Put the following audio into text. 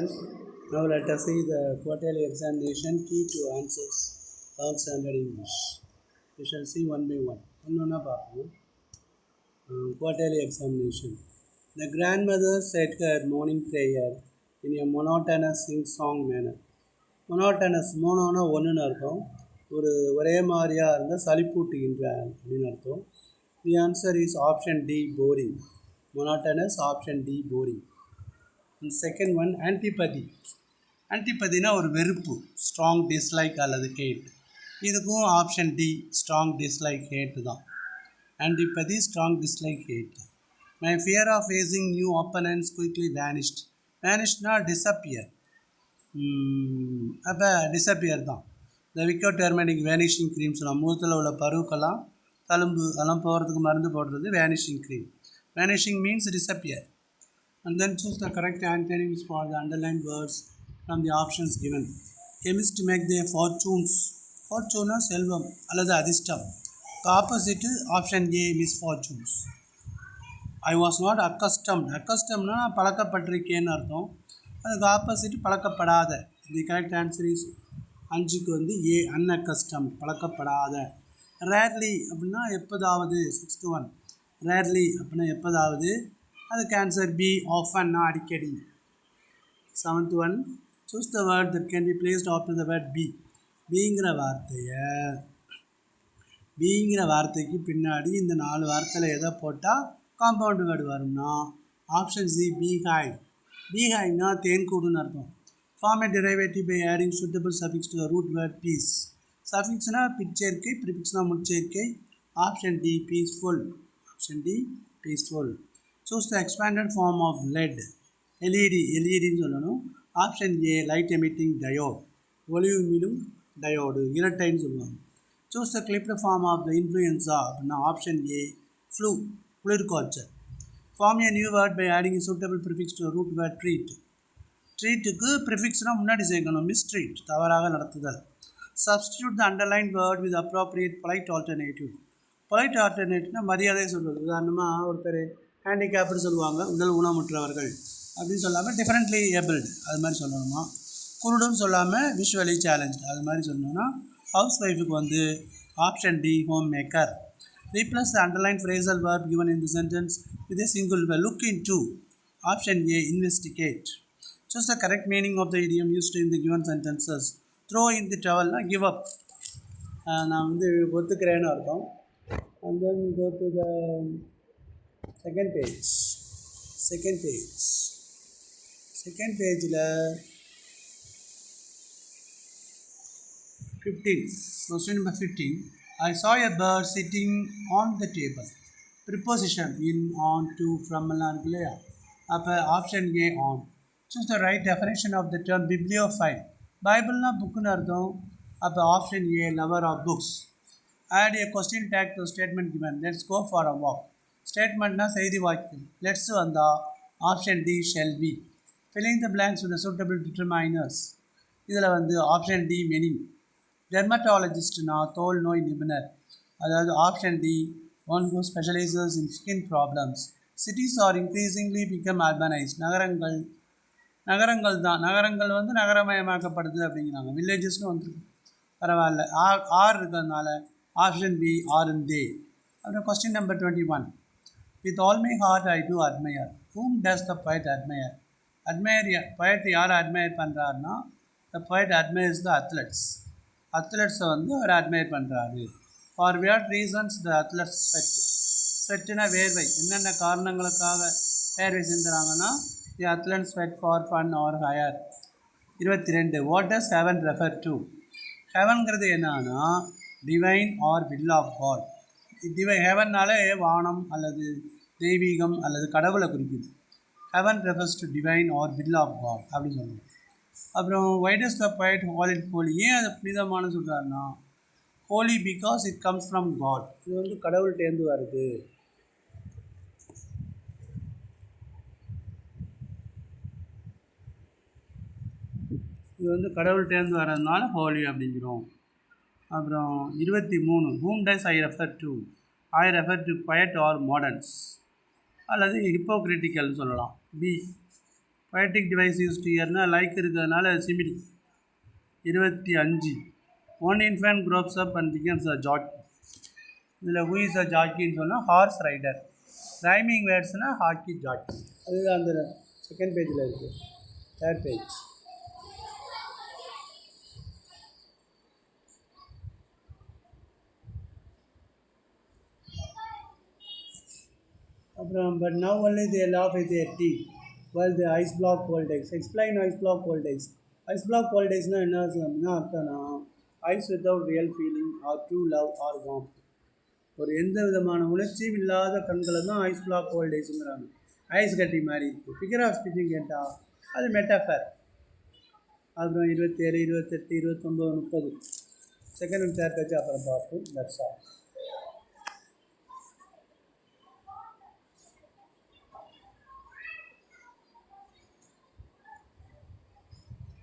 Now let us see the quarterly examination key to answers all standard English. We shall see one by one. Quarterly examination. The grandmother said her morning prayer in a monotonous sing-song manner. Monotonous மோனோனா ஒன்றுன்னு அர்த்தம், ஒரே மாதிரியாக இருந்தால் சலிப்பூட்டுகின்ற அப்படின்னு அர்த்தம். The answer is option D, boring. Monotonous, option D, boring. And second one, antipathy. ஆன்டிபதினா ஒரு வெறுப்பு, ஸ்ட்ராங் டிஸ்லைக் அல்லது ஹேட். இதுக்கும் option D, strong dislike hate தான். Antipathy, strong dislike hate. My fear of facing new happenings quickly vanished. வேனிஷ்ட்னா disappear. அப்போ disappear தான். இந்த விக்கோ டெர்மனிக் வேனிஷிங் க்ரீம் சொல்லலாம். முகத்தில் உள்ள பருக்கெல்லாம் தழும்பு அதெல்லாம் போகிறதுக்கு மருந்து போடுறது vanishing cream. Vanishing means disappear. And then choose the correct antonyms for the underlined words from the options given. Chemists make their fortunes. Fortune செல்வம் அல்லது அதிர்ஷ்டம். Opposite option A, misfortunes. I was not accustomed. Accustomedனா பழக்கப்பட்டிருக்கேன்னு அர்த்தம். அதுக்கு opposite பழக்கப்படாத. The correct answer is அஞ்சுக்கு வந்து ஏ, unaccustomed, பழக்கப்படாத. ரேர்லி அப்படின்னா எப்போதாவது. சிக்ஸ்த் ஒன், ரேர்லி அப்படின்னா எப்போதாவது. அதுக்கு ஆன்சர் பி, ஆஃபன்னா அடிக்கடி. Seventh one, choose the word that can be placed after the word B. பிங்கிற வார்த்தைக்கு பின்னாடி இந்த 4 வார்த்தையில் எதை போட்டால் காம்பவுண்ட் வேர்டு வரும்னா ஆப்ஷன் சி, பீஹைவ். பீஹைவ்னா தேன்கூடுன்னு அர்த்தம். Form a derivative by adding suitable suffix to the root word peace. சஃபிக்ஸ்னா பிற்சேர்க்கை, ப்ரிஃபிக்ஸ்னா முற்சேர்க்கை. Option D, peaceful. Option D, peaceful. Choose the expanded form of LED. எல்இடின்னு சொல்லணும். Option A, light emitting diode. ஒளியுமிழும் diode, இரட்டைன்னு சொல்லுவாங்க. Choose the clipped form of the influenza அப்படின்னா option A, flu, குளிர்காய்ச்சல். Form a new word by adding suitable prefix to root word treat. ட்ரீட்டுக்கு ப்ரிஃபிக்ஸ்னால் முன்னாடி சேர்க்கணும். மிஸ்ட்ரீட், தவறாக நடத்துதல். Substitute the underline word with appropriate polite alternative. Polite ஆல்டர்னேட்டிவ்னா மரியாதை சொல்வது. உதாரணமாக ஒருத்தர் ஹேண்டிகேப்டு சொல்லுவாங்க, உடல் ஊனமுற்றவர்கள் அப்படின்னு சொல்லாமல் டிஃப்ரெண்ட்லி ஏபிள்டு அது மாதிரி சொல்லணுமா. குருடுன்னு சொல்லாமல் விஷுவலி சேலஞ்ச் அது மாதிரி சொல்லணும்னா ஹவுஸ் ஒய்ஃபுக்கு வந்து option D, home maker. Replace the underline phrasal verb given in the sentence with a single word. Look into. Option A, investigate. Choose the correct meaning of the idiom used in the given sentences. Throw in the டவல்னா give up, நான் வந்து ஒத்துக்கிறேன்னு அர்த்தம். And then go to the second page. Second pageல 15, question number 15. I saw a bird sitting on the table. Preposition in, on, to, from எல்லாம் இருக்கு இல்லையா. அப்போ ஆப்ஷன் ஏ, ஆன். Choose the right definition of the term bibliophile. பைபிள்னா புக்குன்னு அர்த்தம். அப்போ option A, lover of books. Add a question tag to statement given. Let's go for a walk. ஸ்டேட்மெண்ட்னா செய்தி வாக்கியம். லெட்ஸ் வந்தால் option D, shall we. Filling the blanks with suitable determiners. இதில் வந்து ஆப்ஷன் டி, மெனி. டெர்மட்டாலஜிஸ்ட்னா தோல் நோய் நிபுணர், அதாவது option D, one who specialises in skin problems. Cities are increasingly become urbanised. நகரங்கள் வந்து நகரமயமாக்கப்படுது அப்படிங்கிறாங்க. வில்லேஜஸ்னு வந்துருக்கு, பரவாயில்ல. ஆர் இருக்கிறதுனால option B, are in they. அப்புறம் question number 21. With all my heart I do admire. Whom does the poet admire? poet யாரை admire பண்ணுறாருன்னா the poet admires the athletes. அத்லெட்ஸை வந்து அவர் அட்மையர் பண்ணுறாரு. For what reasons the athletes sweat? ஸ்வெட்டுனா வேர்வை. என்னென்ன காரணங்களுக்காக வேர்வை சிந்துறாங்கன்னா the athletes sweat for fun or hire. 22. What does heaven refer to? ஹெவன்கிறது என்னன்னா divine or will of God. ஹெவன்னாலே வானம் அல்லது தெய்வீகம் அல்லது கடவுளை குறிக்குது. Heaven refers to divine or will of God அப்படின்னு சொல்லுவோம். அப்புறம் வை டஸ் த poet call it holy? ஏன் அது புனிதமானு சொல்கிறாருன்னா holy because it comes from God. இது வந்து கடவுள்கிட்டேருந்து வருது. வரதுனால ஹோலி அப்படிங்கிறோம். அப்புறம் 23. whom does I refer to? I refer to poet or moderns அல்லது ஹிப்போக்ரிட்டிக்கல்னு சொல்லலாம். B, poetic device used here like இருக்கிறதுனால simile 25 one infant grows up and becomes a jockey இதில் who is a jockeyன்னு சொன்னால் ஹார்ஸ் ரைடர் ரைமிங் வேர்ட்ஸ்னால் hockey jockey அதுதான் அந்த செகண்ட் பேஜில் இருக்குது தேர்ட் பேஜ் அப்புறம் but now only they laugh at their teeth while the ice block voltage explain ice block voltage ice block voltageனால் என்ன அர்த்தம்னா ice without real feeling or true love or warmth ஒரு எந்த விதமான உணர்ச்சியும் இல்லாத கண்களை தான் ஐஸ் பிளாக் வோல்டேஜுங்கிறாங்க ஐஸ் கட்டி மாதிரி இருக்குது ஃபிகர் ஆஃப் ஸ்பீச்சிங் கேட்டால் அது மெட்டாஃபர் அப்புறம் 27 28 29 30 செகண்ட் அண்ட் தேர்ட் வச்சு அப்புறம் பார்ப்போம் தட்ஸ் ஆல்